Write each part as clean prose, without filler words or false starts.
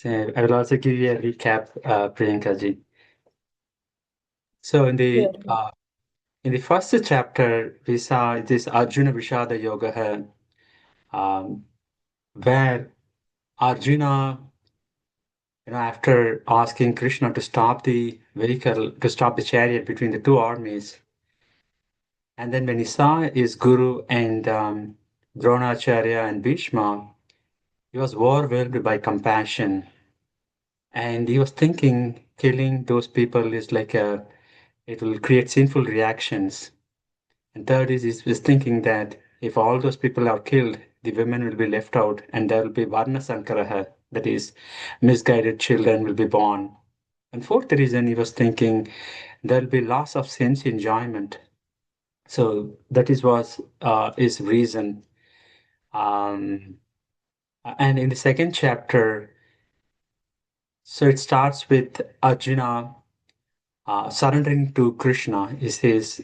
So I will also give you a recap, Priyanka ji. So Sure. in the first chapter, we saw this Arjuna Vishada Yoga, um, where Arjuna, after asking Krishna to stop the vehicle, to stop the chariot between the two armies, and then when he saw his guru and Dronacharya and Bhishma, he was overwhelmed by compassion, and he was thinking killing those people is like a it will create sinful reactions. And third is he's thinking that if all those people are killed, the women will be left out and there will be Varna Sankaraha, that is, misguided children will be born. And fourth reason he was thinking there will be loss of sense enjoyment. So that is was his reason. Um, and in the second chapter, so it starts with Arjuna surrendering to Krishna. He says,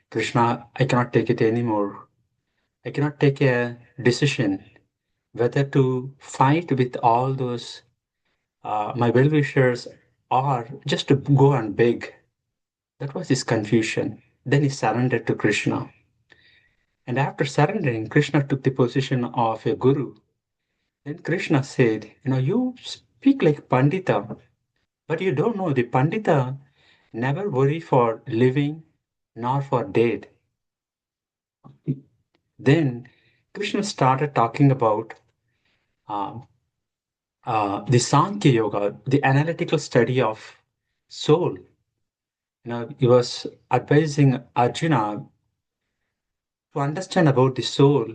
Krishna, I cannot take it anymore. I cannot take a decision whether to fight with all those my well-wishers or just to go and beg. That was his confusion. Then he surrendered to Krishna. And after surrendering, Krishna took the position of a guru. Then Krishna said, you speak like Pandita, but you don't know the Pandita never worry for living nor for dead. Then Krishna started talking about um, the Sankhya Yoga, the analytical study of soul. He was advising Arjuna to understand about the soul.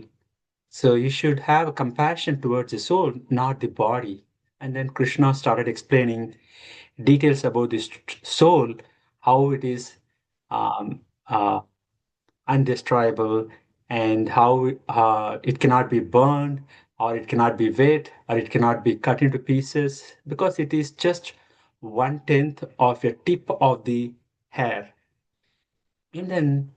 So you should have a compassion towards the soul, not the body. And then Krishna started explaining details about this soul, how it is um, uh, undestroyable, and how it cannot be burned, or it cannot be wet, or it cannot be cut into pieces, because it is just 1/10 of a tip of the hair. And then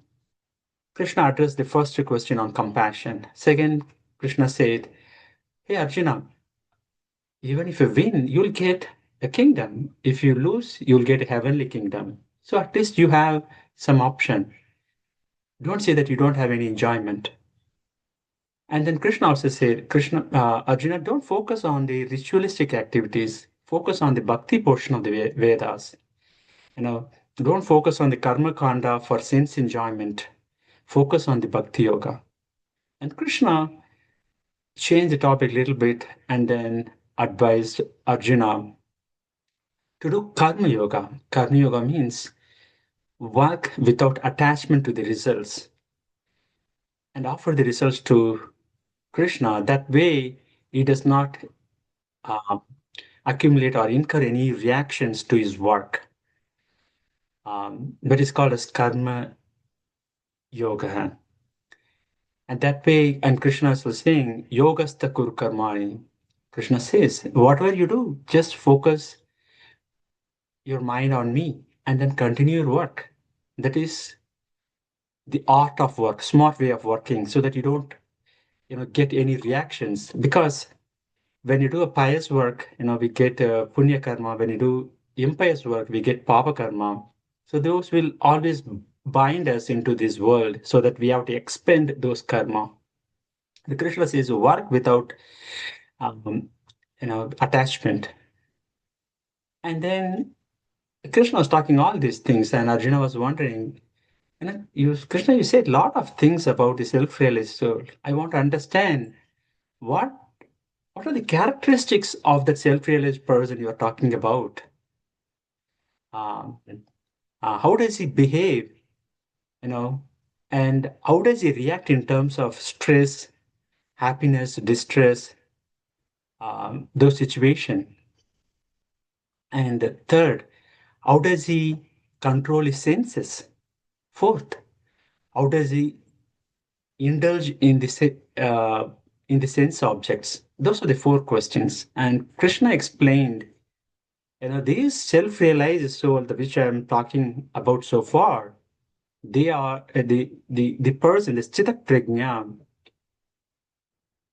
Krishna addressed the first question on compassion. Second, Krishna said, Hey Arjuna, even if you win, you'll get a kingdom. If you lose, you'll get a heavenly kingdom. So at least you have some option. Don't say that you don't have any enjoyment. And then Krishna also said, Arjuna, don't focus on the ritualistic activities. Focus on the bhakti portion of the Vedas. You know, don't focus on the karma kanda for sense enjoyment. Focus on the bhakti yoga. And Krishna changed the topic a little bit and then advised Arjuna to do karma yoga. Karma yoga means work without attachment to the results and offer the results to Krishna. That way, he does not uh, accumulate or incur any reactions to his work. That is called as karma yoga. And that way, and Krishna is saying, yogastha kuru karmani. Krishna says, whatever you do, just focus your mind on me and then continue your work. That is the art of work, smart way of working, so that you don't, get any reactions. Because when you do a pious work, we get punya karma. When you do impious work, we get papa karma. So those will always bind us into this world so that we have to expend those karma. The Krishna says work without, um, attachment. And then Krishna was talking all these things, and Arjuna was wondering, Krishna, you said a lot of things about the self-realized soul. I want to understand what what are the characteristics of that self-realized person you are talking about. Um, how does he behave, you know, and how does he react in terms of stress, happiness, distress, those situations? And third, how does he control his senses? Fourth, how does he indulge in the sense objects? Those are the four questions. And Krishna explained, these self-realized soul, which I'm talking about so far, they are the person, the Chitta Prajna,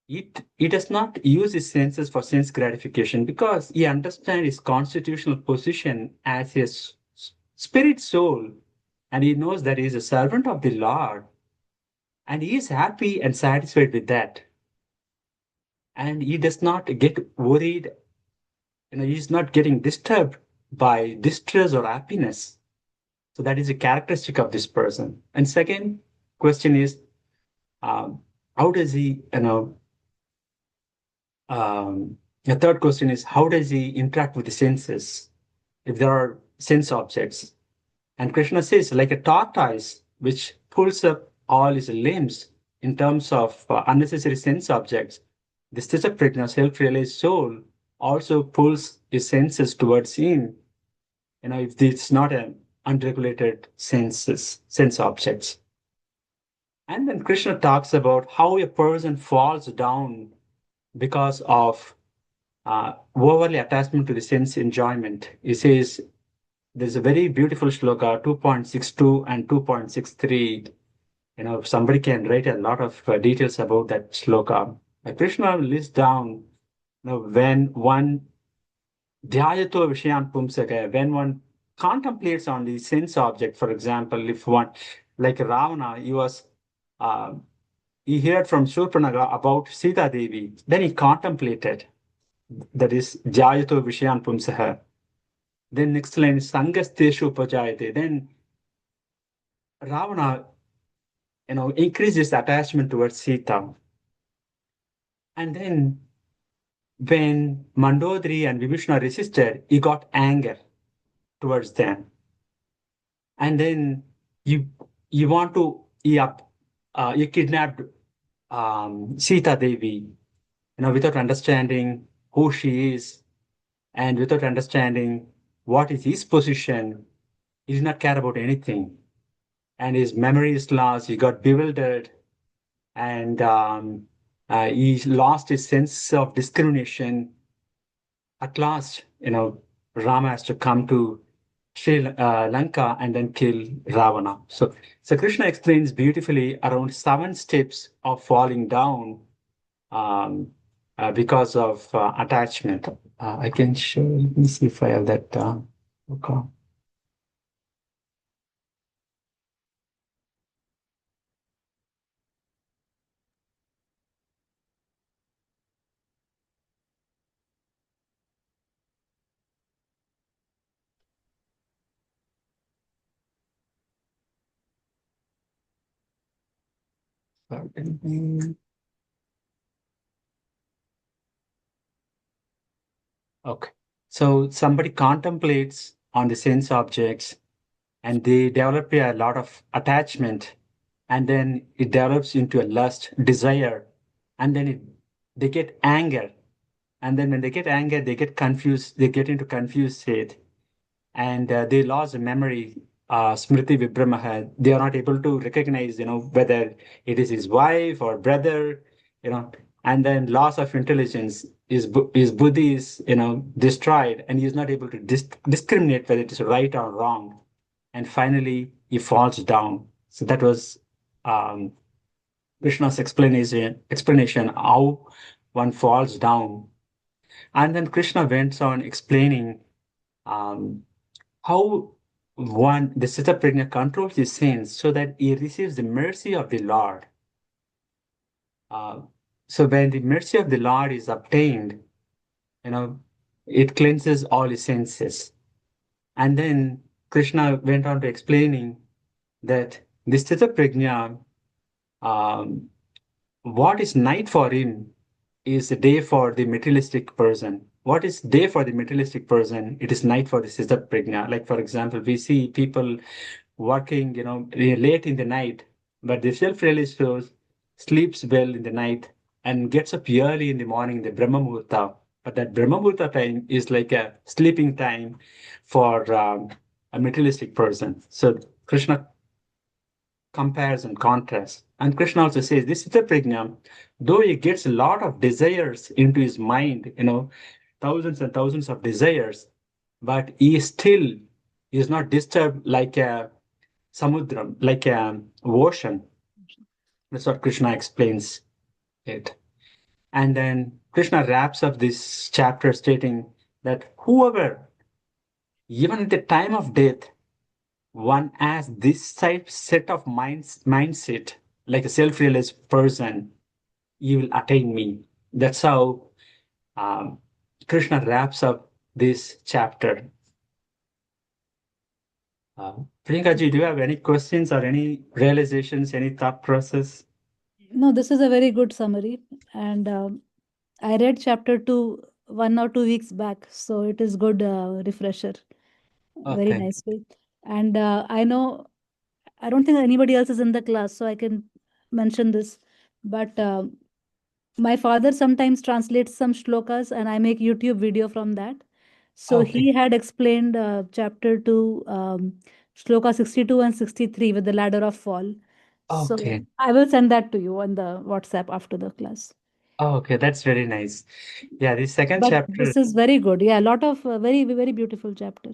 He does not use his senses for sense gratification because he understands his constitutional position as his spirit soul, and he knows that he is a servant of the Lord, and he is happy and satisfied with that. And he does not get worried, he's not getting disturbed by distress or happiness. So that is a characteristic of this person. And second question is, um, how does he, the third question is, how does he interact with the senses if there are sense objects? And Krishna says, like a tortoise which pulls up all his limbs in terms of unnecessary sense objects, the Sthita Prajna, self-realized soul, also pulls his senses towards him. If it's not an unregulated sense objects. And then Krishna talks about how a person falls down because of overly attachment to the sense enjoyment. He says there's a very beautiful shloka 2.62 and 2.63. If somebody can write a lot of details about that shloka. Krishna lists down, when one dhyayato vishayan pumsaka, when one contemplates on the sense object, for example, if one, like Ravana, uh, he heard from Shurpanaga about Sita Devi, then he contemplated, that is dhyayato vishayan pumsaha. Then next line is Sangasteshu Upajayate. Then Ravana, increases attachment towards Sita. And then when Mandodari and Vibhishana resisted, he got anger towards them. And then you you want to you kidnapped Sita Devi, without understanding who she is and without understanding what is his position. He did not care about anything. And his memory is lost. He got bewildered, and he lost his sense of discrimination. At last, Rama has to come to Sri Lanka and then kill Ravana. So Krishna explains beautifully around 7 steps of falling down um, because of attachment. I can show. Let me see if I have that. Okay. Okay. So somebody contemplates on the sense objects and they develop a lot of attachment, and then it develops into a lust, desire, and then they get anger. And then when they get anger, they get confused, they get into confused state, and they lost the memory, Smriti Vibramaha. They are not able to recognize, whether it is his wife or brother, you know, and then loss of intelligence. His buddhi is, destroyed, and he is not able to discriminate whether it is right or wrong. And finally, he falls down. So that was um, Krishna's explanation how one falls down. And then Krishna went on explaining um, how the Sita Prajna controls his sins so that he receives the mercy of the Lord. Uh, so when the mercy of the Lord is obtained, you know, it cleanses all his senses. And then Krishna went on to explaining that the Sthita Prajna, um, what is night for him is a day for the materialistic person. What is day for the materialistic person? It is night for the Sthita Prajna. Like, for example, we see people working, late in the night, but the self-realized soul sleeps well in the night and gets up early in the morning, the Brahma Muhurta. But that Brahma Muhurta time is like a sleeping time for a materialistic person. So Krishna compares and contrasts. And Krishna also says this Sita Prajna, though he gets a lot of desires into his mind, thousands and thousands of desires, but he still is not disturbed like a samudram, like a ocean. That's what Krishna explains it. And then Krishna wraps up this chapter stating that whoever, even at the time of death, one has this type set of mindset, like a self-realized person, you will attain me. That's how um, Krishna wraps up this chapter. Priyankaji, do you have any questions or any realizations, any thought process? No, this is a very good summary. And I read chapter 2 1 or 2 weeks back. So it is good refresher. Very Okay. nicely. And I know, I don't think anybody else is in the class, so I can mention this. But my father sometimes translates some shlokas and I make YouTube video from that. So Okay. he had explained chapter 2, shloka 62 and 63 with the ladder of fall. So Okay. I will send that to you on the WhatsApp after the class. Okay, that's very nice. Yeah, the second But chapter. this is very good. Yeah, a lot of very, very beautiful chapter.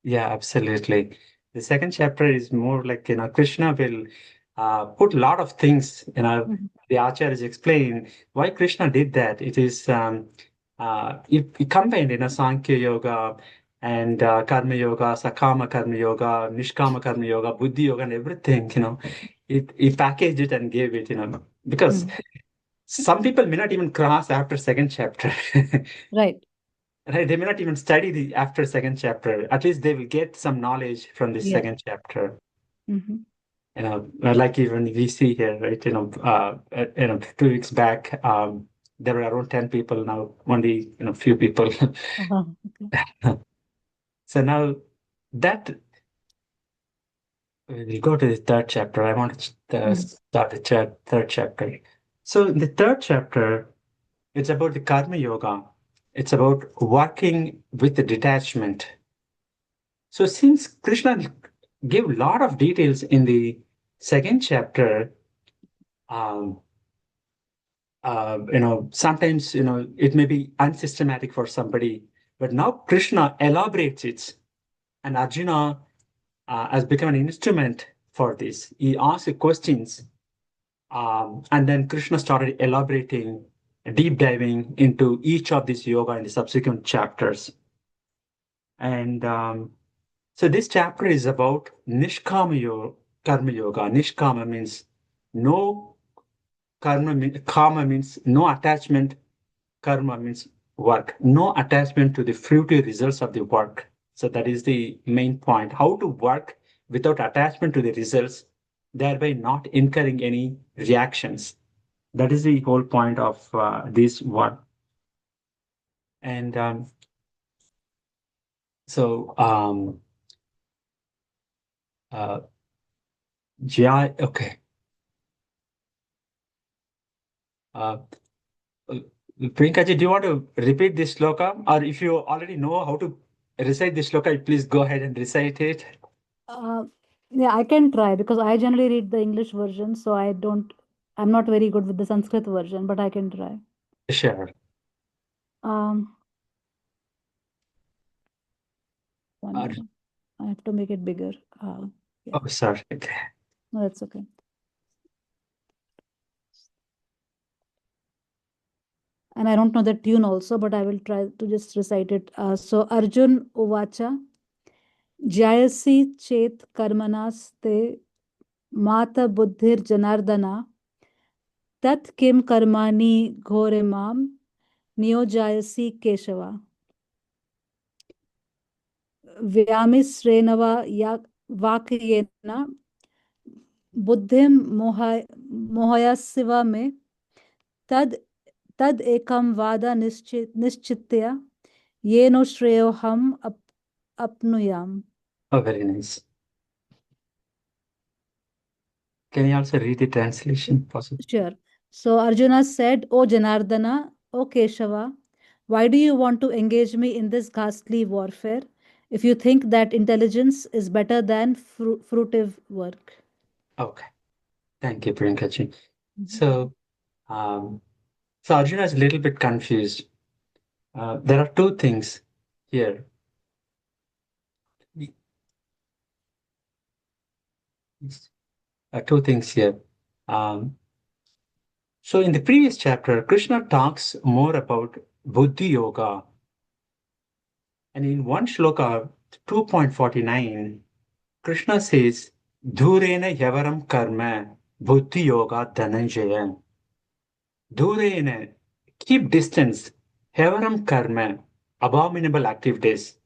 Yeah, absolutely. The second chapter is more like, Krishna will put a lot of things, Mhm. the acharyas explain why Krishna did that. It is, it combined, Sankhya Yoga and Karma Yoga, Sakama Karma Yoga, Nishkama Karma Yoga, Buddhi Yoga, and everything, he packaged it and gave it, because Mm. some people may not even cross after second chapter. Right. Right, they may not even study the after second chapter. At least they will get some knowledge from the Yeah. second chapter. Hmm. Like even we see here, right? 2 weeks back, there were around 10 people. Now only few people. Uh-huh. Okay. So now that we'll go to the third chapter. I want to Mhm. start the third chapter. So in the third chapter, it's about the karma yoga. It's about working with the detachment. So since Krishna gave a lot of details in the second chapter, um, sometimes it may be unsystematic for somebody, but now Krishna elaborates it, and Arjuna has become an instrument for this. He asks questions, and then Krishna started elaborating, deep diving into each of these yoga in the subsequent chapters, and so this chapter is about Karma Yoga. Nishkama means no karma means no attachment. Karma means work. No attachment to the fruity results of the work. So that is the main point. How to work without attachment to the results, thereby not incurring any reactions. That is the whole point of this work. And so, uh, okay. Uh, Priyankaji, do you want to repeat this sloka? Or if you already know how to recite this sloka, please go ahead and recite it. Uh, yeah, I can try because I generally read the English version, so I'm not very good with the Sanskrit version, but I can try. Sure. Um, One Or, minute. I have to make it bigger. Yeah, oh, sorry. Okay. no, that's okay. And I don't know the tune also, but I will try to just recite it. So Arjun Uvacha, Jayasi Chet Karmanaste Mata Buddhir Janardana, Tat Kim Karmani Ghoremam, Niyojayasi Keshava, Vyamisrenava Yak Vakyena, Buddhim Mohayasiva में तद तद एकम वादा निश्चित्य येनो श्रेयो हम अपनुयाम. Oh, very nice. Can you also read the translation possible? Sure. So Arjuna said, O Janardana, O Keshava, why do you want to engage me in this ghastly warfare if you think that intelligence is better than fruitive work? Okay. Thank you, Priyankaji. Mhm. So, um, so Arjuna is a little bit confused. There are two things here. Two things here. Um, So in the previous chapter, Krishna talks more about Buddhi Yoga. And in one shloka, 2.49, Krishna says, Dhurena yavaram karma Buddhi Yoga Dhananjaya. Dhurena, keep distance, yavaram karma, abominable activities,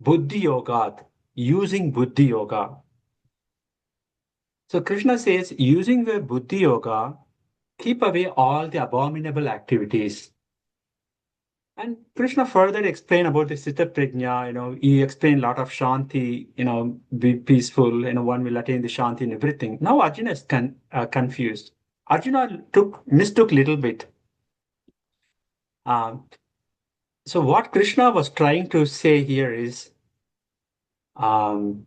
Buddhi Yoga, using Buddhi Yoga. So Krishna says, using the Buddhi Yoga, keep away all the abominable activities. And Krishna further explained about the Sita Prajna, he explained a lot of Shanti, be peaceful, one will attain the Shanti and everything. Now Arjuna is confused. Arjuna mistook little bit. Um, so what Krishna was trying to say here is, um,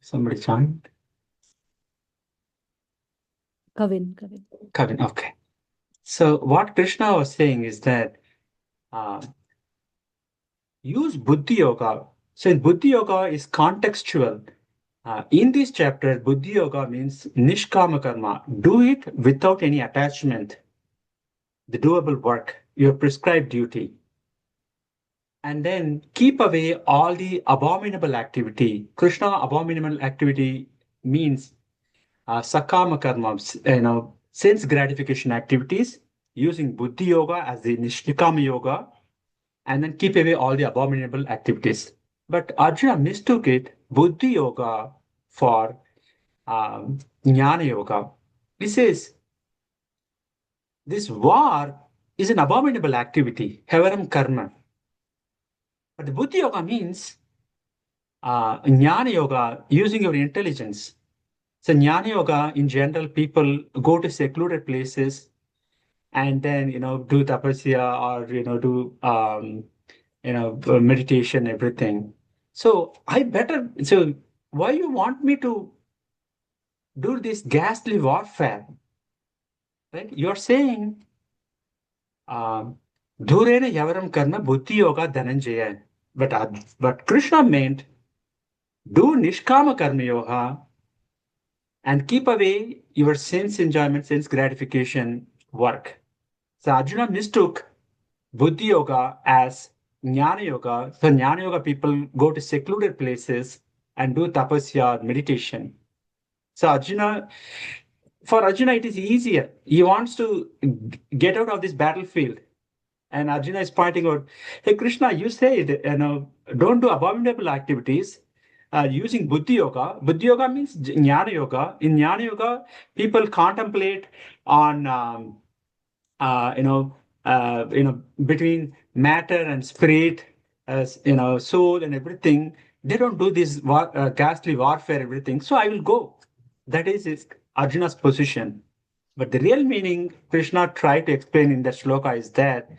somebody joined? Kavin. Kevin, okay. So what Krishna was saying is that uh, use Buddhi Yoga. So Buddhi Yoga is contextual. In this chapter, Buddhi Yoga means Nishkama Karma. Do it without any attachment, the doable work, your prescribed duty. And then keep away all the abominable activity. Krishna abominable activity means Sakama Karma, sense gratification activities, using Buddhi Yoga as the Nishkama Yoga, and then keep away all the abominable activities. But Arjuna mistook it, Buddhi Yoga, for Jnana Yoga. He says this war is an abominable activity, Hevaram Karma. But the Buddhi Yoga means Jnana Yoga, using your intelligence. So Jnana Yoga, in general, people go to secluded places and then, do tapasya or, do, meditation, everything. So why you want me to do this ghastly warfare? Right? You're saying, Dhurena yavaram karma buddhi yoga dhananjaya. But Krishna meant do nishkama karma yoga and keep away your sense enjoyment, sense gratification work. So Arjuna mistook buddhi yoga as jnana yoga. So jnana yoga people go to secluded places and do tapasya, meditation. So for Arjuna, it is easier. He wants to get out of this battlefield. And Arjuna is pointing out, hey, Krishna, you said, don't do abominable activities using Buddhi Yoga. Buddhi Yoga means Jnana Yoga. In Jnana Yoga, people contemplate on, uh, you know, between matter and spirit, soul and everything. They don't do this ghastly warfare, everything. So I will go. That is Arjuna's position. But the real meaning Krishna tried to explain in that shloka is that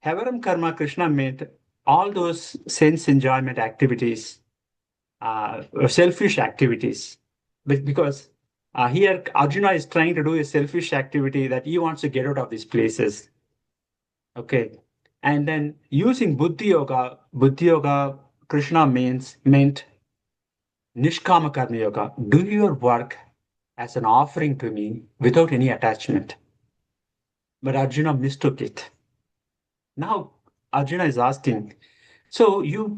Havaram Karma Krishna meant all those sense enjoyment activities, selfish activities. But because here Arjuna is trying to do a selfish activity that he wants to get out of these places. Okay. And then using Buddhi Yoga, Krishna meant Nishkama Karma Yoga. Do your work as an offering to me without any attachment. But Arjuna mistook it. Now Arjuna is asking, so you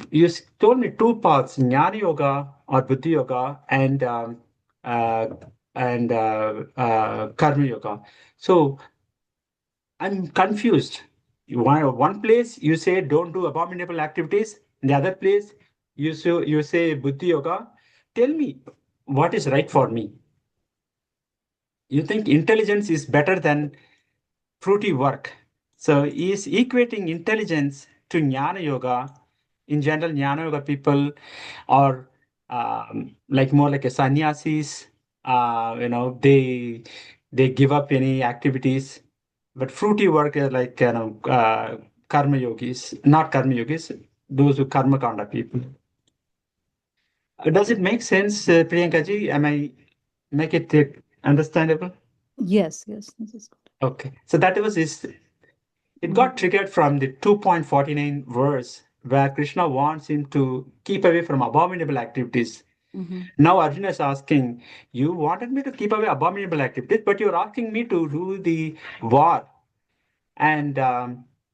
told me two paths, Jnana Yoga or Buddhi Yoga uh, and Karma Yoga. So I'm confused. One place you say don't do abominable activities. In the other place you say Buddhi Yoga. Tell me what is right for me. You think intelligence is better than fruity work. So he is equating intelligence to Jnana Yoga. In general, Jnana Yoga people are like more like a sannyasis. They give up any activities, but fruity work is like karma yogis, not karma yogis, those who karma kanda people. Does it make sense, Priyanka ji? Am I make it understandable? Yes, this is good. Okay, so that was his. It Mhm. got triggered from the 2.49 verse where Krishna wants him to keep away from abominable activities. Mhm. Now Arjuna is asking, you wanted me to keep away abominable activities, but you're asking me to do the war. And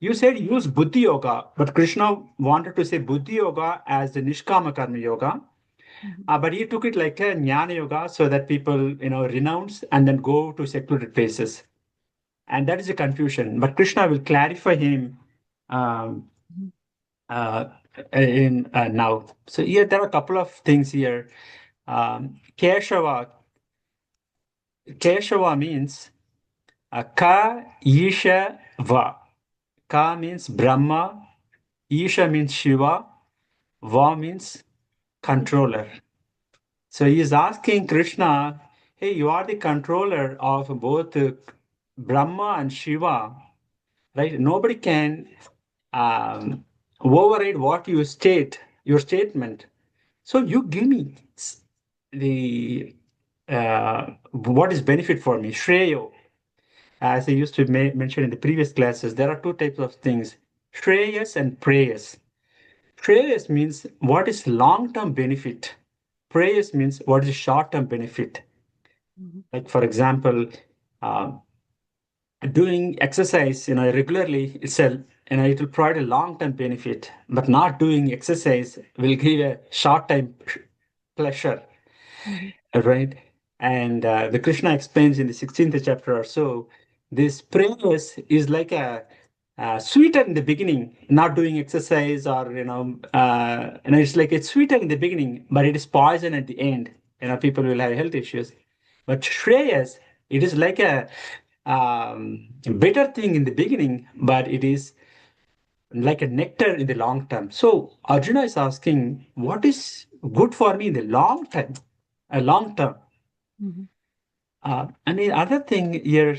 you said use Buddhi Yoga, but Krishna wanted to say Buddhi Yoga as the Nishkama Karma Yoga. Mhm. But he took it like a Jnana Yoga so that people, renounce and then go to secluded places. And that is a confusion. But Krishna will clarify him um, Mhm. uh, in now. So here there are a couple of things here. Keshava, Keshava means Ka Isha Va. Ka means Brahma, Isha means Shiva, Va means controller. So he is asking Krishna, hey, you are the controller of both Brahma and Shiva, right? Nobody can um, override what you state, your statement. So you give me the what is benefit for me, Shreyo. As I used to mention in the previous classes, there are two types of things, Shreyas and Preyas. Shreyas means what is long-term benefit. Preyas means what is short-term benefit. Mhm. Like for example, uh, doing exercise, regularly itself, it will provide a long-term benefit, but not doing exercise will give a short-time pleasure. Mhm. Right? And the Krishna explains in the 16th chapter or so, this prayers is like a sweeter in the beginning, not doing exercise or, it's like it's sweeter in the beginning, but it is poison at the end. People will have health issues. But Shreyas, it is like a bitter thing in the beginning, but it is like a nectar in the long term. So Arjuna is asking, what is good for me in the long term? A long term. Mhm. And the other thing here,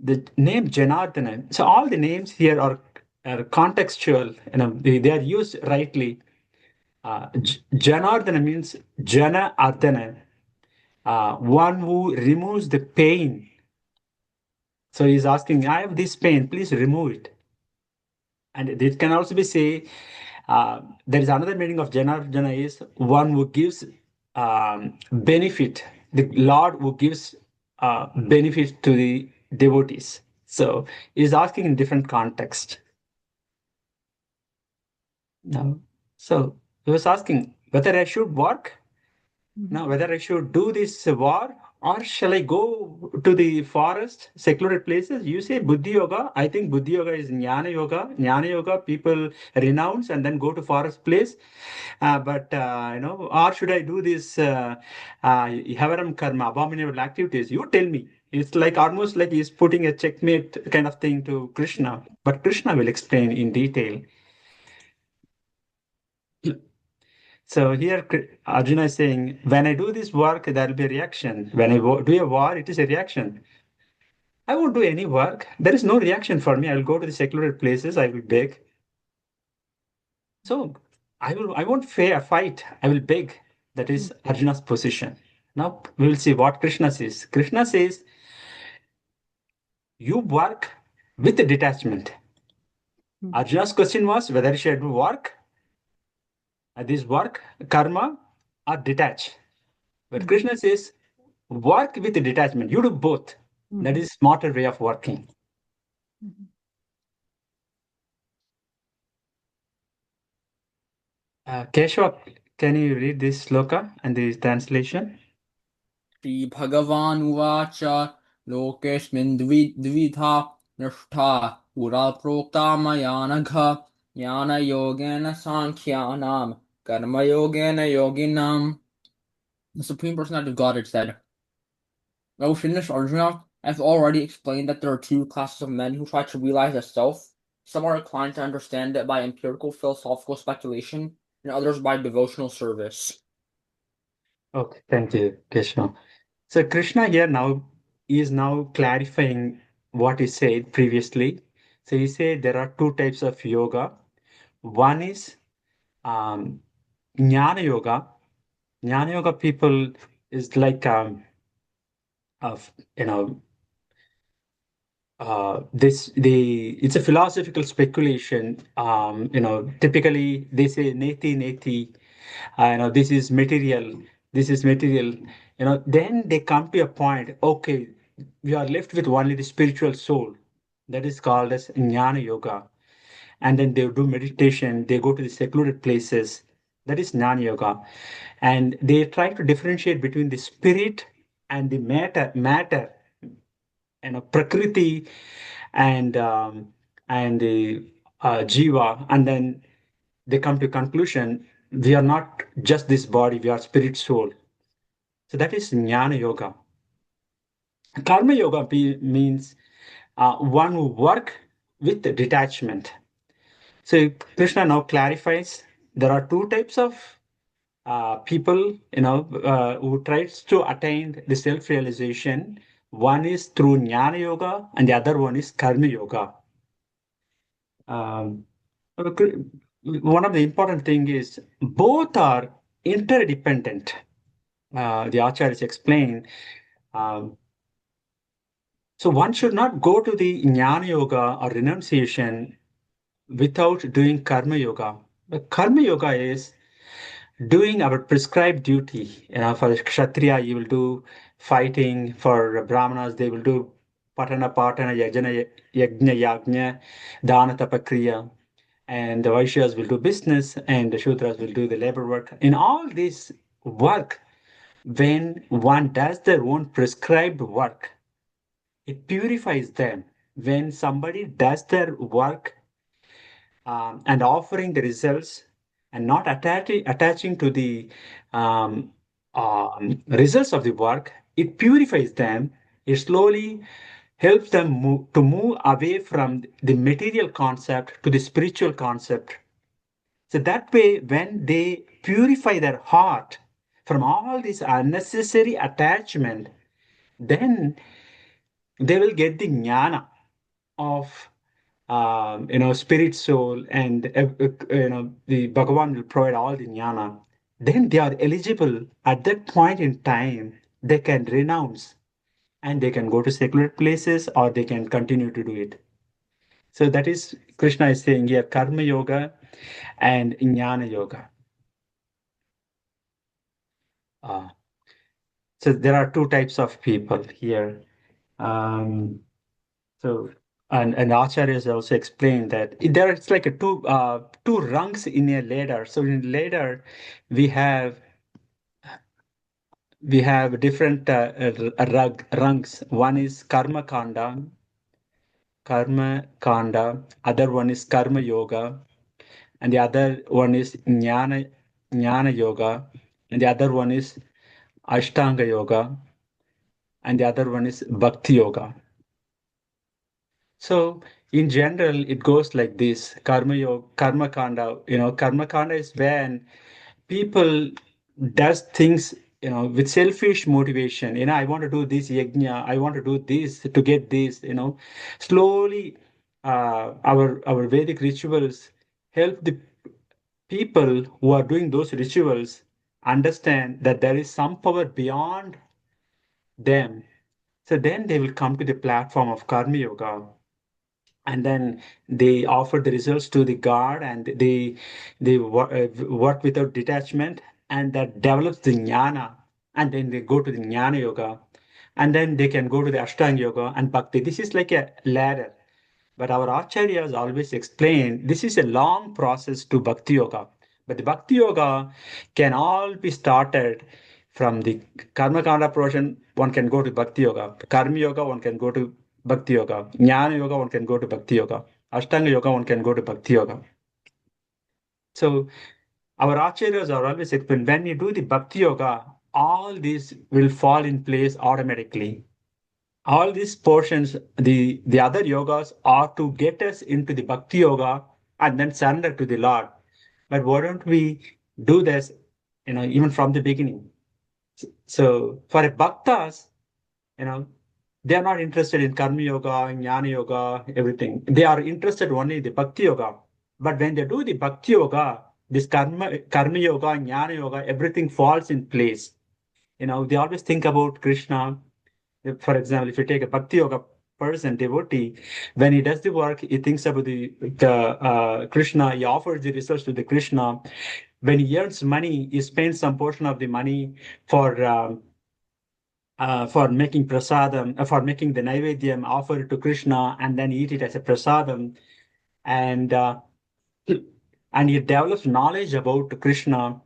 the name Janardana. So all the names here are contextual. They are used rightly. Janardana means Jana Ardana, one who removes the pain. So he's asking, I have this pain, please remove it. And it can also be say, there is another meaning of Janardana is one who gives benefit, the Lord who gives benefit to the devotees. So he's asking in different context. Now, so he was asking whether I should work. Mhm. Now, whether I should do this war or shall I go to the forest, secluded places? You say Buddhi Yoga. I think Buddhi Yoga is Jnana Yoga. Jnana Yoga, people renounce and then go to forest place. Or should I do this Havaram Karma, abominable activities? You tell me. It's like almost like he's putting a checkmate kind of thing to Krishna. But Krishna will explain in detail. So here Arjuna is saying, when I do this work, there will be a reaction. When I do a war, it is a reaction. I won't do any work. There is no reaction for me. I will go to the secular places. I will beg. So I won't fear fight. I will beg. That is Arjuna's position. Now we will see what Krishna says. Krishna says, you work with the detachment. Mhm. Arjuna's question was whether he should do work, this work, karma, or detach. But Mhm. Krishna says, work with detachment. You do both. That Mhm. is smarter way of working. Mhm. Keshwa, can you read this sloka and the translation? श्रीभगवानुवाच लोकेऽस्मिन् द्विधा निष्ठा पुरा प्रोक्ता मया नघ ज्ञानयोगेन साङ्ख्यानां कर्मयोगेन योगिनाम्. The Supreme Personality of Godhead said, O finished Arjuna, I've already explained that there are two classes of men who try to realize the self. Some are inclined to understand it by empirical philosophical speculation, and others by devotional service. Okay, thank you, Keshwa. So Krishna here now is now clarifying what he said previously. So he said there are two types of yoga. One is um, Jnana Yoga. Jnana Yoga people is like of this the it's a philosophical speculation. Typically they say neti neti. This is material. this is material, then they come to a point, okay, we are left with only the spiritual soul. That is called as jnana yoga. And then they do meditation, they go to the secluded places. That is jnana yoga. And they try to differentiate between the spirit and the matter, prakriti and the jiva, and then they come to conclusion we are not just this body, we are spirit soul. So that is jnana yoga. Karma yoga means one who work with detachment. So Krishna now clarifies there are two types of people, who tries to attain the self-realization. One is through jnana yoga, and the other one is karma yoga. Um, One of the important thing is both are interdependent. The acharyas explain. Um, so one should not go to the jnana yoga or renunciation without doing karma yoga. The karma yoga is doing our prescribed duty. For the Kshatriya, you will do fighting. For Brahmanas, they will do patana, yajna, yagna, dana, tapakriya. And the Vaishyas will do business, and the Shudras will do the labor work. In all this work, when one does their own prescribed work, it purifies them. When somebody does their work and offering the results and not attaching to the results of the work, it purifies them. It slowly helps them to move away from the material concept to the spiritual concept. So that way, when they purify their heart from all this unnecessary attachment, then they will get the jnana of spirit, soul, and the Bhagavan will provide all the jnana. Then they are eligible at that point in time. They can renounce and they can go to secular places or they can continue to do it. So that is Krishna is saying here, karma yoga and jnana yoga. Uh, so there are two types of people here. Um, So, and Acharyas also explained that there it's like a two rungs in a ladder. So in ladder, we have we have different rungs. One is karma kanda. Other one is karma yoga, and the other one is jnana yoga, and the other one is ashtanga yoga, and the other one is bhakti yoga. So in general, it goes like this: karma yoga, karma kanda. Karma kanda is when people does things, with selfish motivation. I want to do this yajna, I want to do this to get this. Slowly, our Vedic rituals help the people who are doing those rituals understand that there is some power beyond them. So then they will come to the platform of karma yoga, and then they offer the results to the god, and they work without detachment, and that develops the jnana, and then they go to the jnana yoga, and then they can go to the ashtanga yoga and bhakti. This is like a ladder, but our acharyas always explain this is a long process to bhakti yoga. But the bhakti yoga can all be started from the karma kanda portion. One can go to bhakti yoga. Karma yoga, one can go to bhakti yoga. Jnana yoga, one can go to bhakti yoga. Ashtanga yoga, one can go to bhakti yoga. So our acharyas are always explain when you do the bhakti yoga, all these will fall in place automatically. All these portions, the other yogas are to get us into the bhakti yoga and then surrender to the Lord. But why don't we do this, even from the beginning? So for a bhaktas, you know, they are not interested in karma yoga, jnana yoga, everything. They are interested only in the bhakti yoga. But when they do the bhakti yoga, this karma yoga, jnana yoga, everything falls in place. They always think about Krishna. For example, if you take a bhakti yoga person, devotee, when he does the work, he thinks about the Krishna. He offers the results to the Krishna. when he earns money, he spends some portion of the money for making prasadam, for making the naivedyam, offer it to Krishna, and then eat it as a prasadam. And and he develops knowledge about Krishna,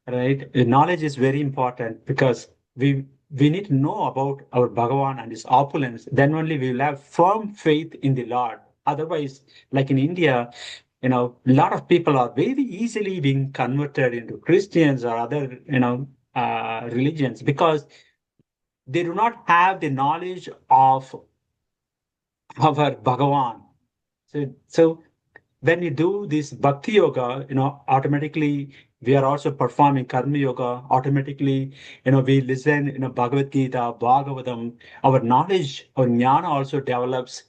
right? Knowledge is very important because we need to know about our Bhagavan and his opulence. Then only we will have firm faith in the Lord. Otherwise, like in India, a lot of people are very easily being converted into Christians or other, religions because they do not have the knowledge of our Bhagavan. So when we do this bhakti yoga, automatically we are also performing karma yoga. Automatically, we listen, Bhagavad Gita, Bhagavatam, our knowledge, our jnana also develops.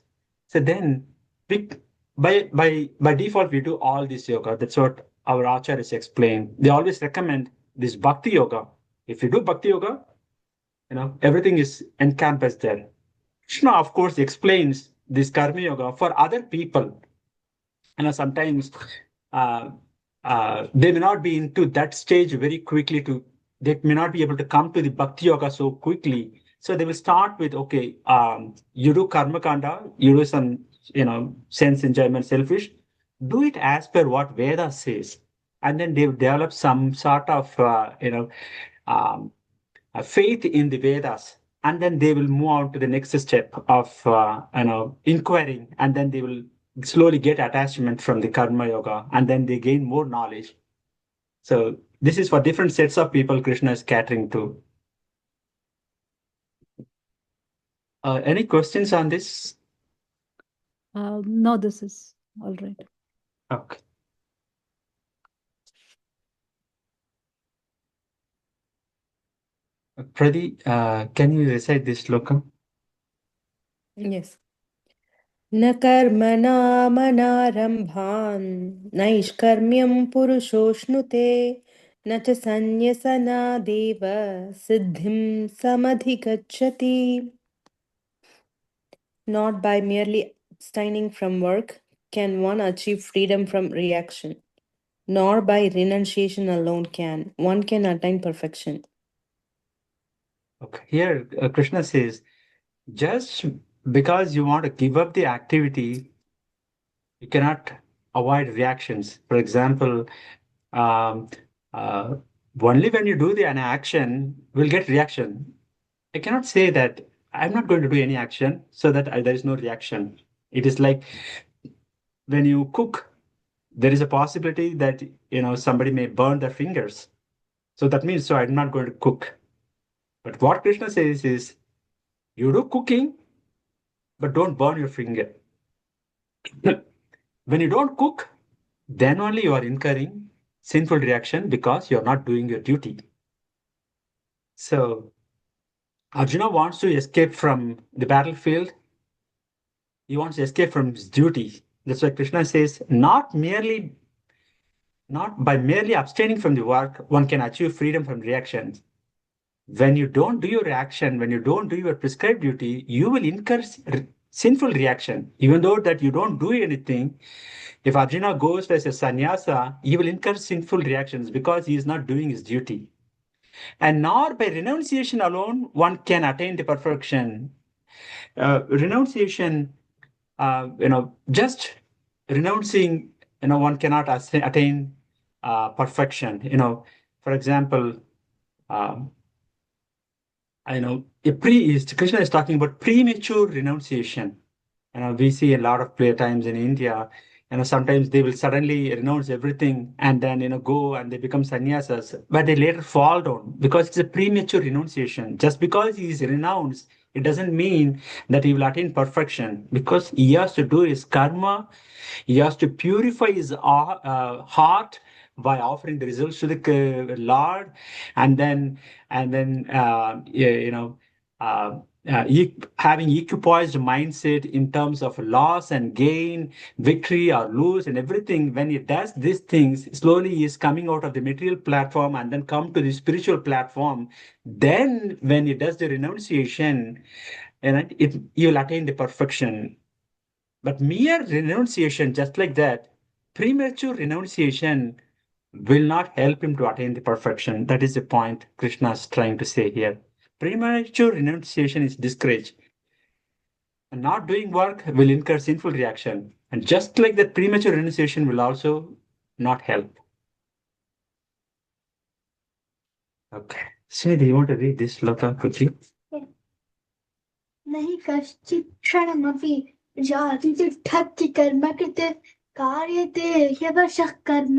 So then, we, by default, we do all this yoga. That's what our acharyas explain. They always recommend this bhakti yoga. If you do bhakti yoga, everything is encompassed there. Krishna, of course, explains this karma yoga for other people. Sometimes uh, they may not be into that stage very quickly they may not be able to come to the bhakti yoga so quickly. So they will start with, okay, you do karma kanda, you do some, sense enjoyment, selfish, do it as per what Veda says. And then they will develop some sort of, um, faith in the Vedas, and then they will move on to the next step of inquiring, and then they will slowly get attachment from the karma yoga, and then they gain more knowledge. So this is for different sets of people Krishna is catering to. Any questions on this? No, this is all right. Okay. Pradi, can you recite this sloka? Yes. न कर्मणामनारम्भान् नैष्कर्म्यं पुरुषोऽश्नुते न च सन्न्यसनादेव सिद्धिं समधिगच्छति. Not by merely abstaining from work can one achieve freedom from reaction, nor by renunciation alone can one can attain perfection. Okay. Here, Krishna says, just because you want to give up the activity, you cannot avoid reactions. For example, um, uh, only when you do an action will get reaction. I cannot say that I'm not going to do any action so that there is no reaction. It is like when you cook, there is a possibility that somebody may burn their fingers. So that means so I'm not going to cook. But what Krishna says is you do cooking, but don't burn your finger. When you don't cook, then only you are incurring sinful reaction because you're not doing your duty. So Arjuna wants to escape from the battlefield. He wants to escape from his duty. That's why Krishna says, not by merely abstaining from the work, one can achieve freedom from reactions. When you don't do your action, when you don't do your prescribed duty, you will incur sinful reaction. Even though that you don't do anything, if Arjuna goes as a sannyasa, he will incur sinful reactions because he is not doing his duty. And nor by renunciation alone one can attain the perfection. Renunciation, just renouncing, one cannot attain perfection. For example, um, Krishna is talking about premature renunciation. We see a lot of play times in India. Sometimes they will suddenly renounce everything and then go and they become sannyasas, but they later fall down because it's a premature renunciation. Just because he is renounced, it doesn't mean that he will attain perfection because he has to do his karma. He has to purify his heart by offering the results to the Lord, and then having equipoised mindset in terms of loss and gain, victory or lose, and everything. When he does these things, slowly he is coming out of the material platform and then come to the spiritual platform. Then, when he does the renunciation, and he will attain the perfection. But mere renunciation, just like that, premature renunciation, will not help him to attain the perfection. That is the point Krishna is trying to say here. Premature renunciation is discouraged, and not doing work will incur sinful reaction. And just like that, premature renunciation will also not help. Okay. Srini, you want to read this shloka quickly? नहि कश्चित् क्षणमपि जाति तिष्ठति कर्मकृते कार्यते ह्यवशः कर्म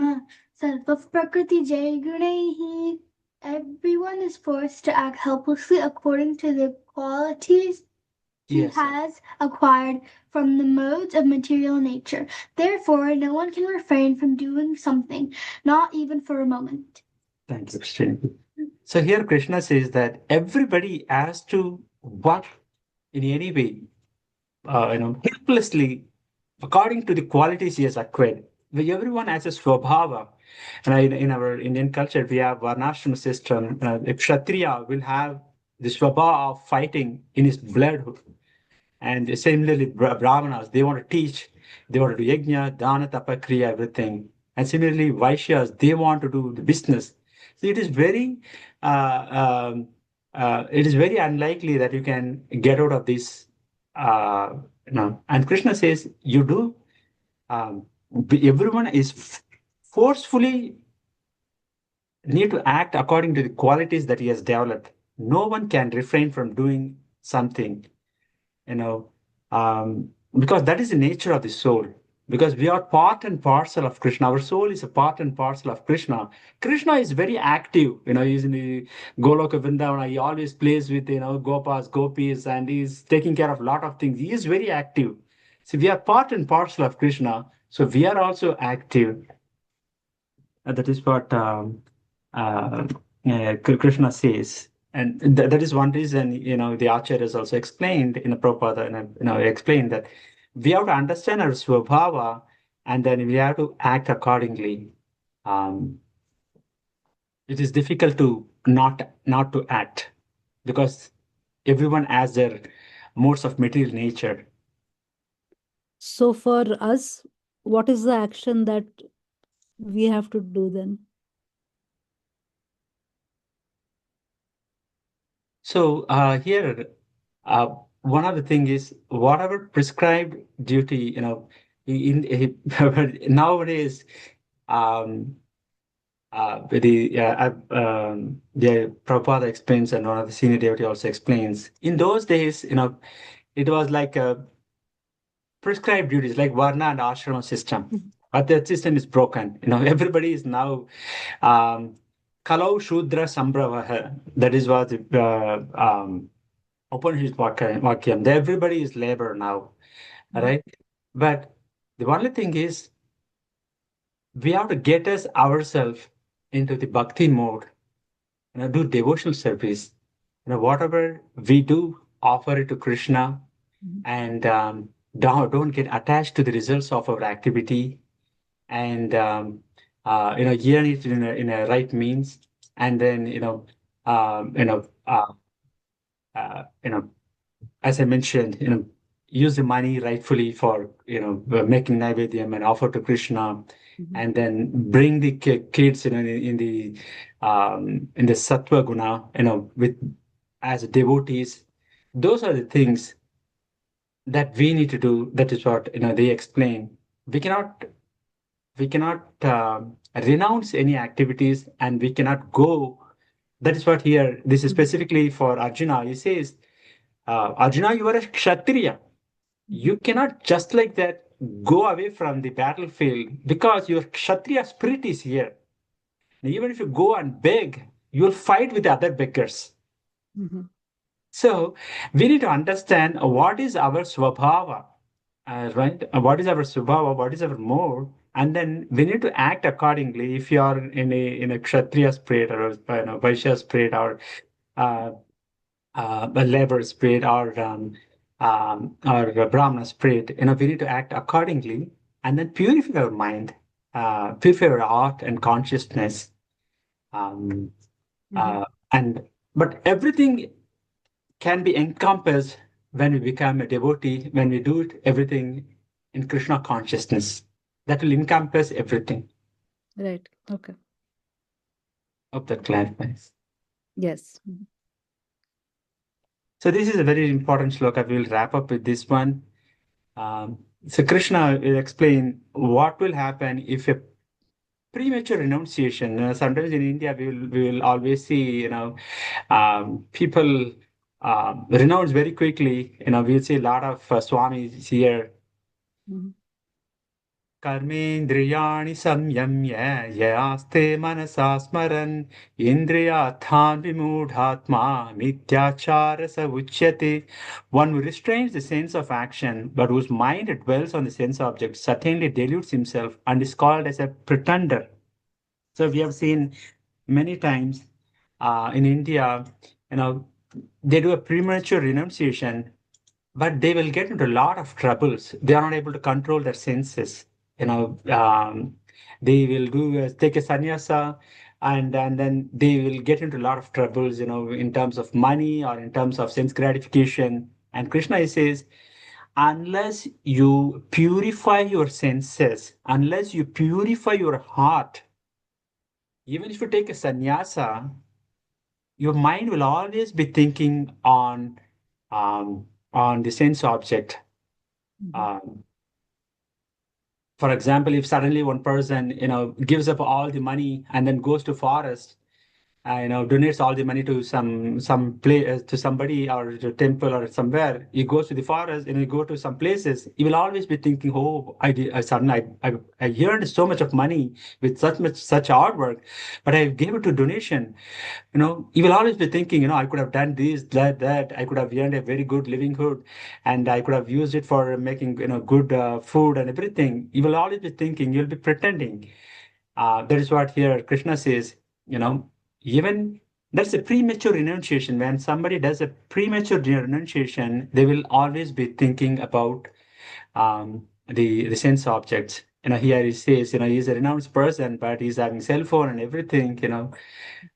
सर्वः प्रकृतिजैर्गुणैः. Everyone is forced to act helplessly according to the qualities he Yes. has acquired from the modes of material nature. Therefore, no one can refrain from doing something, not even for a moment. Thank you, Srini. So here Krishna says that everybody has to work in any way, helplessly, according to the qualities he has acquired. Everyone has a swabhava. And in our Indian culture, we have varnashram system. A Kshatriya will have the swabhava of fighting in his blood. And similarly, Brahmanas, they want to teach, they want to do yajna, dana, tapa, kriya, everything. And similarly, Vaishyas, they want to do the business. So uh, um, it is very unlikely that you can get out of this. And Krishna says, you do. Um, Everyone is forcefully need to act according to the qualities that he has developed. No one can refrain from doing something, you know, because that is the nature of the soul. Because we are part and parcel of Krishna. Our soul is a part and parcel of Krishna. Krishna is very active. He's in the Goloka Vrindavana. He always plays with, gopas, gopis, and he's taking care of a lot of things. He is very active. So we are part and parcel of Krishna. So we are also active. That is what uh, Krishna says. And that is one reason, the Acharyas also explained in the Prabhupada, and, explained that we have to understand our swabhava and then we have to act accordingly. It is difficult to not to act because everyone has their modes of material nature. So for us, what is the action that we have to do then? So here, one of the thing is whatever prescribed duty, nowadays, um, the Prabhupada explains, and one of the senior devotee also explains. In those days, it was like a prescribed duties, like Varna and Ashrama system. But that system is broken. Everybody is now Kalau Shudra Sambravaha. That is what Upanishad Vakyam. Everybody is labor now, right? But the only thing is, we have to get us ourselves into the bhakti mode, do devotional service. Whatever we do, offer it to Krishna, and don't get attached to the results of our activity, and earn it in a right means, and then um, you know uh, you know as I mentioned, use the money rightfully for making naivedyam and offer to Krishna, and then bring the kids in the sattva guna, with as devotees. Those are the things that we need to do. That is what they explain. We cannot renounce any activities, and we cannot go. That is what here. This is specifically for Arjuna. He says, Arjuna, you are a kshatriya. You cannot just like that go away from the battlefield because your kshatriya spirit is here. Even if you go and beg, you will fight with other beggars. So we need to understand what is our swabhava, right? What is our swabhava? What is our mode? And then we need to act accordingly. If you are in a kshatriya spirit or Vaishya spirit or uh, a labor spirit or a Brahmana spirit, we need to act accordingly and then purify our mind, purify our heart and consciousness. Um, and But everything can be encompassed when we become a devotee, when we do it, everything in Krishna consciousness. That will encompass everything. Right. Okay. Hope that clarifies. Yes. So this is a very important shloka. We will wrap up with this one. So Krishna will explain what will happen if a premature renunciation. Sometimes in India, we will always see, people renounce very quickly. We'll see a lot of swamis here. Mhm. कर्मेन्द्रियाणि संयम्य ययास्ते मनसा स्मरन् इन्द्रियार्थान् विमूढात्मा मिथ्याचार स उच्यते. One who restrains the sense of action, but whose mind dwells on the sense object, certainly deludes himself and is called as a pretender. So we have seen many times in India, you know, they do a premature renunciation, but they will get into a lot of troubles. They are not able to control their senses. They will take a sannyasa, and then they will get into a lot of troubles. In terms of money or in terms of sense gratification. And Krishna says, unless you purify your senses, unless you purify your heart, even if you take a sannyasa, your mind will always be thinking on the sense object. Mhm. Um, for example, if suddenly one person, gives up all the money and then goes to forest, donates all the money to some place to somebody or to temple or somewhere. He goes to the forest and he go to some places. He will always be thinking, "Oh, I did. I suddenly I earned so much of money with such hard work, but I gave it to donation." You will always be thinking, I could have done this, that. I could have earned a very good livelihood, and I could have used it for making, good food and everything. You will always be thinking. You'll be pretending. That is what here Krishna says. You know, even that's a premature renunciation. When somebody does a premature renunciation, they will always be thinking about the sense objects. Here he says, he's a renounced person, but he's having cell phone and everything.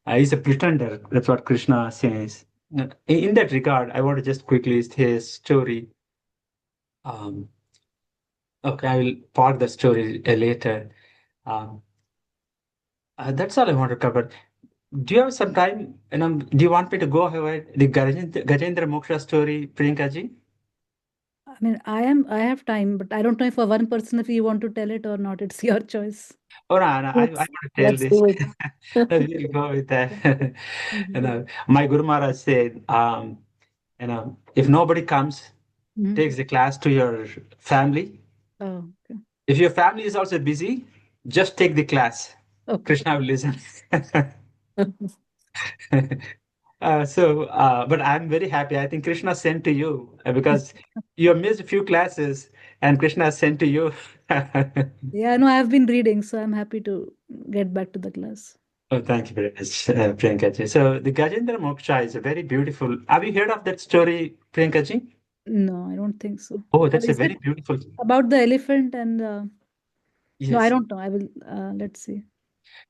He's a pretender. That's what Krishna says. In that regard, I want to just quickly say a story. Um, okay, I will park the story later. Um, that's all I want to cover. Do you have some time? Do you want me to go ahead the Gajendra Moksha story, Priyanka ji? I mean, I have time, but I don't know if for one person if you want to tell it or not. It's your choice. Oh, no, no, I Let's want to tell let's this. do it. No, we'll go with that. Mhm. My Guru Maharaj said, if nobody comes, Mhm. takes the class to your family. Oh, okay. If your family is also busy, just take the class. Okay. Krishna will listen. But I'm very happy. I think Krishna sent to you because you have missed a few classes and Krishna sent to you. Yeah, no, I have been reading, so I'm happy to get back to the class. Oh, thank you very much, Priyanka ji. So the Gajendra Moksha is a very beautiful. Have you heard of that story, Priyanka ji? No, I don't think so. Oh, that's a Is very it beautiful. about the elephant and no, I Yes. don't know. I will let's see.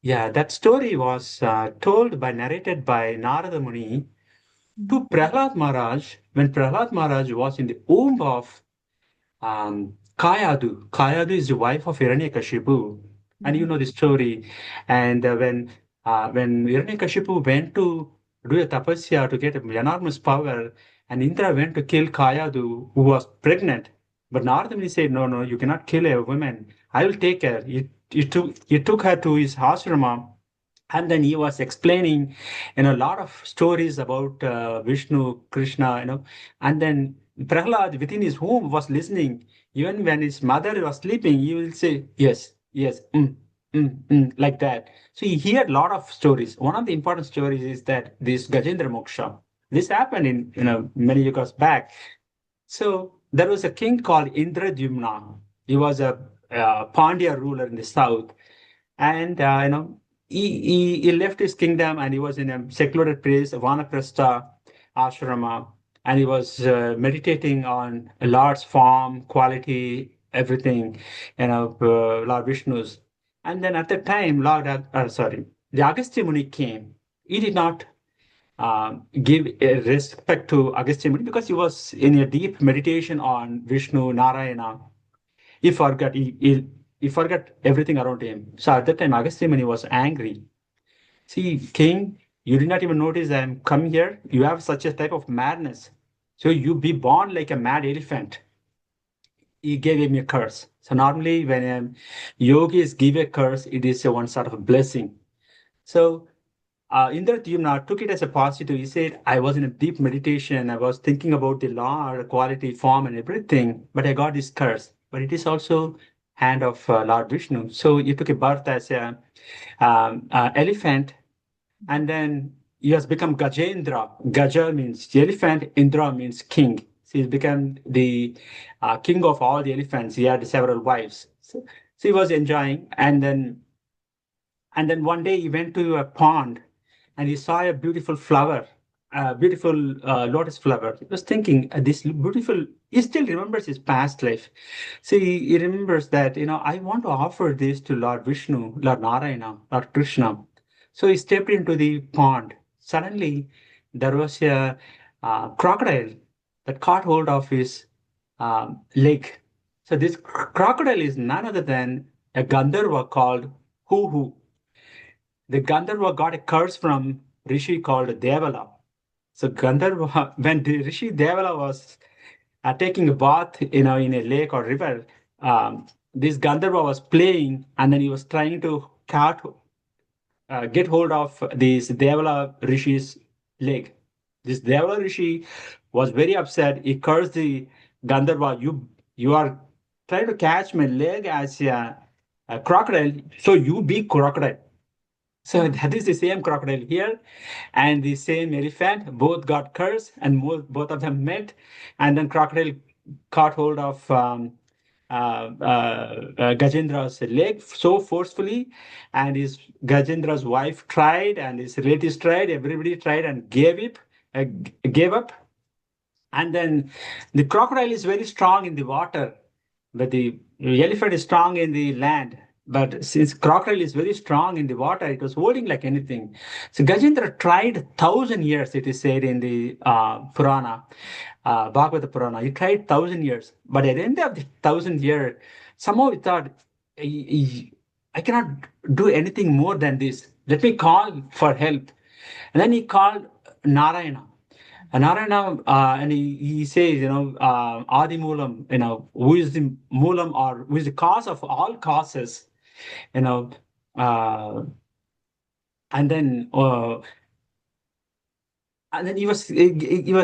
Yeah, that story was narrated by Narada Muni Mhm. to Prahlad Maharaj when Prahlad Maharaj was in the womb of Kayadu. Kayadu is the wife of Hiranyakashipu, and you Mhm. know the story. And when Hiranyakashipu went to do a tapasya to get enormous power, and Indra went to kill Kayadu, who was pregnant. But Narada Muni said, "No, no, you cannot kill a woman. I will take her." He took her to his ashrama, and then he was explaining a lot of stories about Vishnu, Krishna, and then Prahlad within his home was listening. Even when his mother was sleeping, he will say yes, yes, like that. So he heard a lot of stories. One of the important stories is that this Gajendra Moksha, this happened in many years back. So there was a king called Indradyumna. He was a Pandya ruler in the south, and he left his kingdom and he was in a secluded place, Vanaprastha ashrama, and he was meditating on Lord's form, quality, everything, Lord Vishnu's. And then at that time, the Agastya Muni came. He did not give a respect to Agastya Muni because he was in a deep meditation on Vishnu, Narayana. He forgot. He he forgot everything around him. So at that time, Agastya Muni was angry. See, king, you did not even notice I'm coming here. You have such a type of madness. So you be born like a mad elephant. He gave him a curse. So normally when yogis give a curse, it is a one sort of a blessing. So Indradyumna took it as a positive. He said, I was in a deep meditation. I was thinking about the law, the quality, form, and everything, but I got this curse. But it is also hand of Lord Vishnu. So he took a birth as a elephant, and then he has become Gajendra. Gaja means the elephant, Indra means king. So he's become the king of all the elephants. He had several wives. So he was enjoying, and then one day he went to a pond and he saw a beautiful flower, a beautiful lotus flower. He was thinking, this beautiful, he still remembers his past life. So he remembers that, I want to offer this to Lord Vishnu, Lord Narayana, Lord Krishna. So he stepped into the pond. Suddenly, there was a crocodile that caught hold of his leg. So this crocodile is none other than a Gandharva called Hu. The Gandharva got a curse from Rishi called Devala. So Gandharva, when the Rishi Devala was taking a bath, in a lake or river, this Gandharva was playing, and then he was trying to get hold of this Devala Rishi's leg. This Devala Rishi was very upset. He cursed the Gandharva. You are trying to catch my leg as a crocodile, so you be crocodile. So that is the same crocodile here and the same elephant. Both got cursed and both of them met. And then crocodile caught hold of Gajendra's leg so forcefully. And Gajendra's wife tried and his relatives tried. Everybody tried and gave up. And then the crocodile is very strong in the water, but the elephant is strong in the land. But since crocodile is very strong in the water, it was holding like anything. So Gajendra tried 1,000 years, it is said in the Purana, Bhagavata Purana. He tried 1,000 years. But at the end of the 1,000 year, somehow he thought, I cannot do anything more than this. Let me call for help. And then he called Narayana. And Narayana, and he says, Adi Moolam, who is the Moolam or who is the cause of all causes, you know, uh, and then uh, and then he was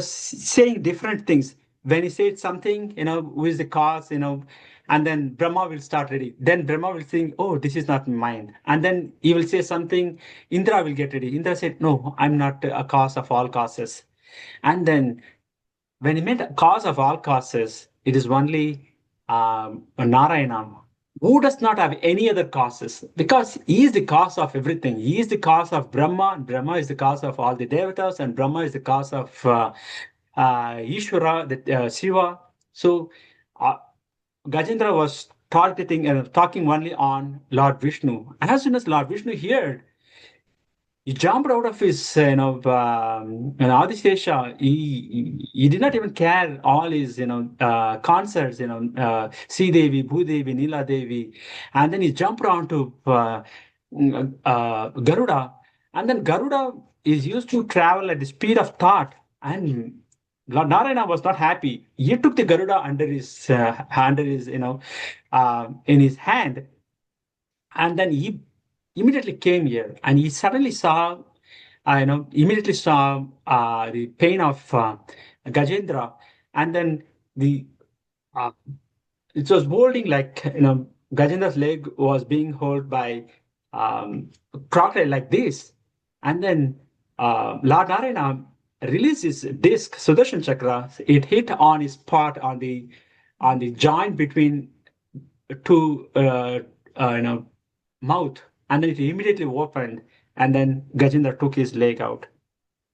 saying different things. When he said something, who is the cause, and then Brahma will start ready. Then Brahma will think, oh, this is not mine. And then he will say something, Indra will get ready. Indra said, no, I'm not a cause of all causes. And then when he meant cause of all causes, it is only Narayana, who does not have any other causes, because he is the cause of everything. He is the cause of Brahma, and Brahma is the cause of all the devatas, and Brahma is the cause of Ishvara, Shiva. So uh, Gajendra was talking only on Lord Vishnu. And as soon as Lord Vishnu heard, he jumped out of his, Adishesha. He did not even care all his, concerts, Sri Devi, Bhudevi, Nila Devi. And then he jumped around to Garuda. And then Garuda is used to travel at the speed of thought. And Lord Narayana was not happy. He took the Garuda under his, in his hand, and then he immediately came here and he suddenly saw, immediately saw the pain of Gajendra. And then the uh, it was holding like, Gajendra's leg was being held by crocodile like this. And then Lord Narayana released his disc, Sudarshan Chakra. It hit on his spot on the joint between two mouth, and then it immediately opened, and then Gajendra took his leg out.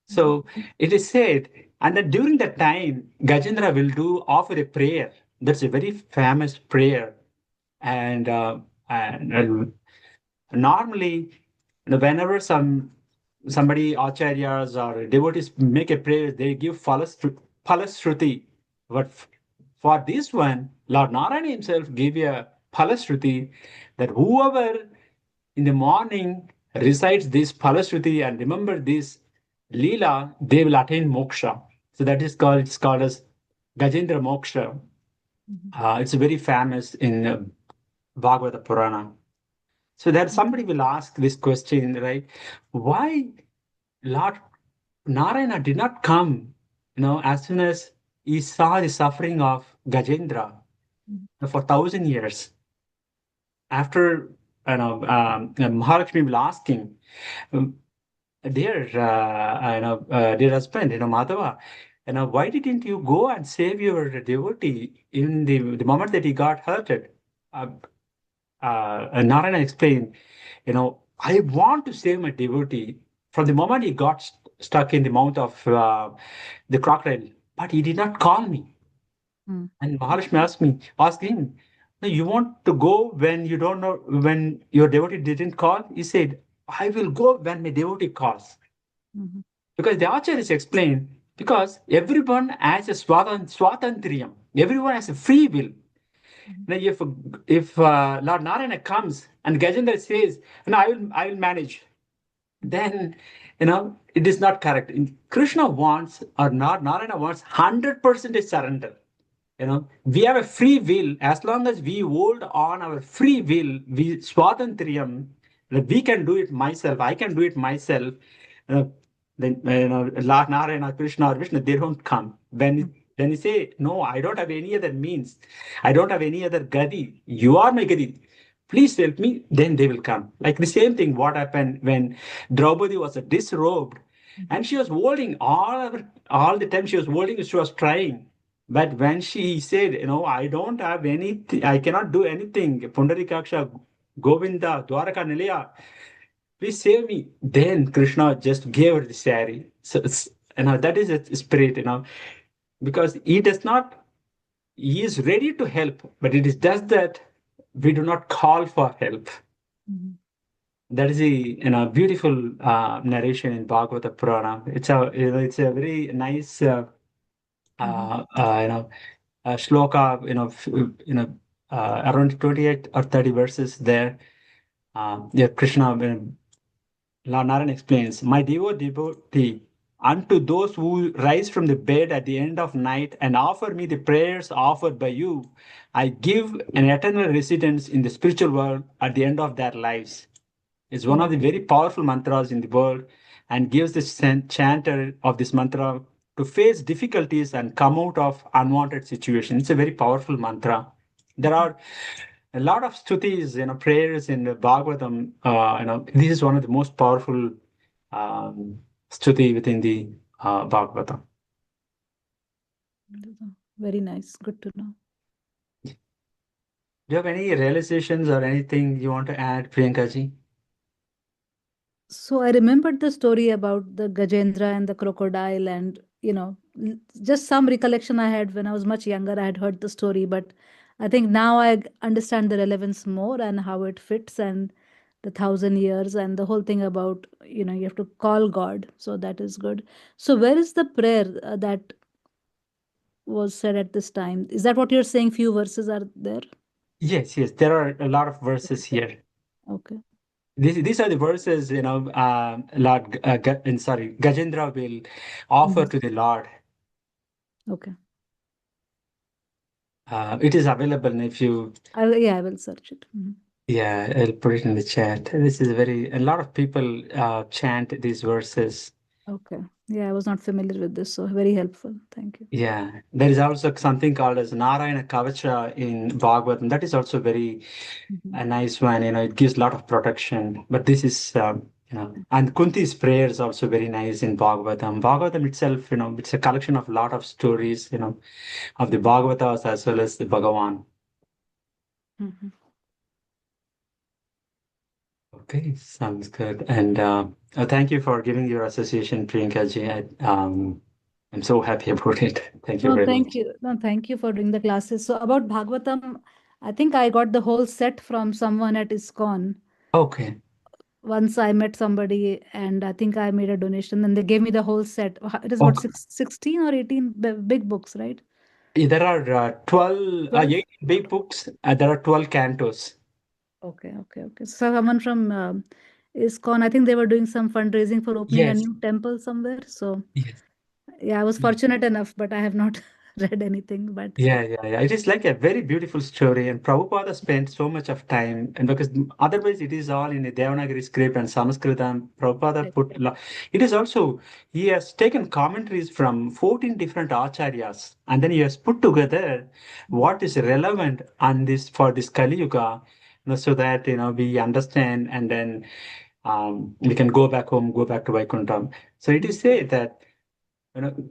So it is said, and then during that time, Gajendra will offer a prayer. That's a very famous prayer, and normally, whenever somebody acharyas or devotees make a prayer, they give Phalasruti. But for this one, Lord Narayana himself gave a Phalashruti that whoever in the morning recites this Phalashruti and remember this Leela, they will attain moksha. So that is called, it's called as Gajendra Moksha. It's very famous in Bhagavata Purana. So that somebody will ask this question, right? Why Lord Narayana did not come, as soon as he saw the suffering of Gajendra for 1,000 years. After, Mahalakshmi will ask him, um, dear husband, Madhava, why didn't you go and save your devotee in the moment that he got hurted? Uh, Narayana explained, I want to save my devotee from the moment he got stuck in the mouth of the crocodile, but he did not call me. Mm. And Mahalakshmi asked him, "No, you want to go when you don't know, when your devotee didn't call?" He said, I will go when my devotee calls. Mhm. Because the Acharyas explained, because everyone has a swatantriyam, everyone has a free will. Now, if Lord Narayana comes and Gajendra says, "No, I will manage," then it is not correct. Krishna wants, or not Narayana wants, 100% surrender. We have a free will. As long as we hold on our free will, we swatantriyam, that we can do it myself, I can do it myself. uh, then Lord Narayana, Krishna or Vishnu, they don't come when you say, no, I don't have any other means, I don't have any other gadi, you are my gadi, please help me, then they will come. Like the same thing what happened when Draupadi was disrobed, and she was holding all the time, she was holding, she was trying. But when she said, I don't have anything, I cannot do anything, Pundarikaksha, Govinda, Dwaraka Nilaya, please save me. Then Krishna just gave her the sari. So, that is a spirit, because he does not, he is ready to help, but it is just that we do not call for help. Mhm. That is the beautiful narration in Bhagavata Purana. It's a very nice Mhm. shloka, around 28 or 30 verses there. Krishna, Lord Narayan explains, my devotee, unto those who rise from the bed at the end of night and offer me the prayers offered by you, I give an eternal residence in the spiritual world at the end of their lives. It's one of the very powerful mantras in the world, and gives the chanter of this mantra to face difficulties and come out of unwanted situations. It's a very powerful mantra. There are a lot of stutis, prayers in the Bhagavatam. This is one of the most powerful stuti within the Bhagavatam. Very nice. Good to know. Do you have any realizations or anything you want to add, Priyanka ji? So I remembered the story about the Gajendra and the crocodile, and just some recollection I had when I was much younger. I had heard the story, but I think now I understand the relevance more and how it fits, and the 1,000 years and the whole thing about you have to call God. So that is good. So where is the prayer that was said at this time? Is that what you're saying? Few verses are there. Yes, yes. There are a lot of verses here. Okay. These are the verses, Lord, sorry, Gajendra will offer Mhm. to the Lord. Okay. It is available if you, I will search it. Mhm. yeah, I'll put it in the chat. This is a lot of people chant these verses. Okay. Yeah, I was not familiar with this, so very helpful. Thank you. Yeah, there is also something called as Narayana Kavacha in Bhagavatam. That is also very Mhm. a nice one. It gives a lot of protection. But this is, and Kunti's prayer is also very nice in Bhagavatam. Bhagavatam itself, it's a collection of a lot of stories, of the Bhagavatas as well as the Bhagavan. Mhm. Okay, sounds good. And thank you for giving your association, Priyanka ji. I'm so happy about it. Thank you No, very thank much. you. No, thank you for doing the classes. So about Bhagavatam, I think I got the whole set from someone at ISKCON. Okay. Once I met somebody and I think I made a donation and they gave me the whole set. It is about Okay. 16 or 18 big books, right? There are 12, 12? 18 big books. There are 12 cantos. Okay, okay, okay. So someone from ISKCON, I think they were doing some fundraising for opening a Yes. new temple somewhere. So Yes. yeah, I was fortunate enough, but I have not read anything. But Yeah, yeah, yeah. It is like a very beautiful story, and Prabhupada spent so much of time, and because otherwise it is all in a Devanagari script and Sanskrit, and Prabhupada right. put. It is also he has taken commentaries from 14 different acharyas, and then he has put together what is relevant on this for this Kali Yuga, so that we understand, and then we can go back home, go back to Vaikuntham. So it is said that you know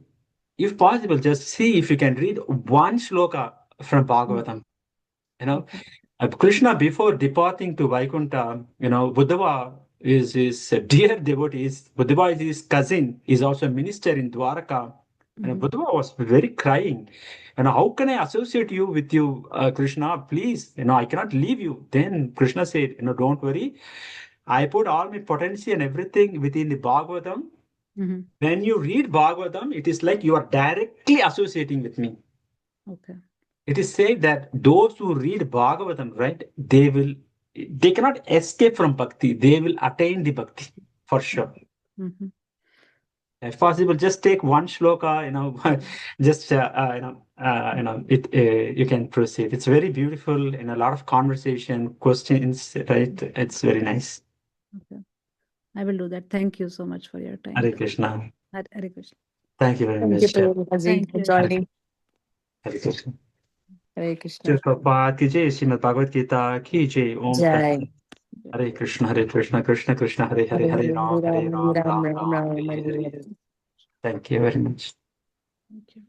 if possible, just see if you can read one shloka from Bhagavatam. You know, Okay. Krishna before departing to Vaikuntha, Uddhava is his dear devotee. Uddhava is his cousin. Is also a minister in Dwaraka. And Mhm. Uddhava was very crying. How can I associate you with you, Krishna? Please, I cannot leave you. Then Krishna said, don't worry. I put all my potency and everything within the Bhagavatam. Mhm. When you read Bhagavatam, it is like you are directly associating with me. Okay. It is said that those who read Bhagavatam, right, they cannot escape from bhakti. They will attain the bhakti for sure. Mhm. If possible, just take one shloka, just it. You can proceed. It's very beautiful and a lot of conversation, questions, right? It's very nice. Okay. I will do that. Thank you so much for your time. Hare Krishna. Hare Krishna. Thank you very Thank you, much. Priyankaji, Thank for you. Hare joining. Hare Krishna. Hare Krishna. Shri Prabhupada ki jai, Srimad Bhagavad Gita ki jai, Om Tat Jai. Sat. Hare Krishna, Hare Krishna, Krishna Krishna, Hare Hare, Hare Hare Hare Ram, Hare Ram, Ram, Hare Ram, Ram Ram Ram, Ram, Hare Hare Hare. Hare. Thank you very much. Thank you.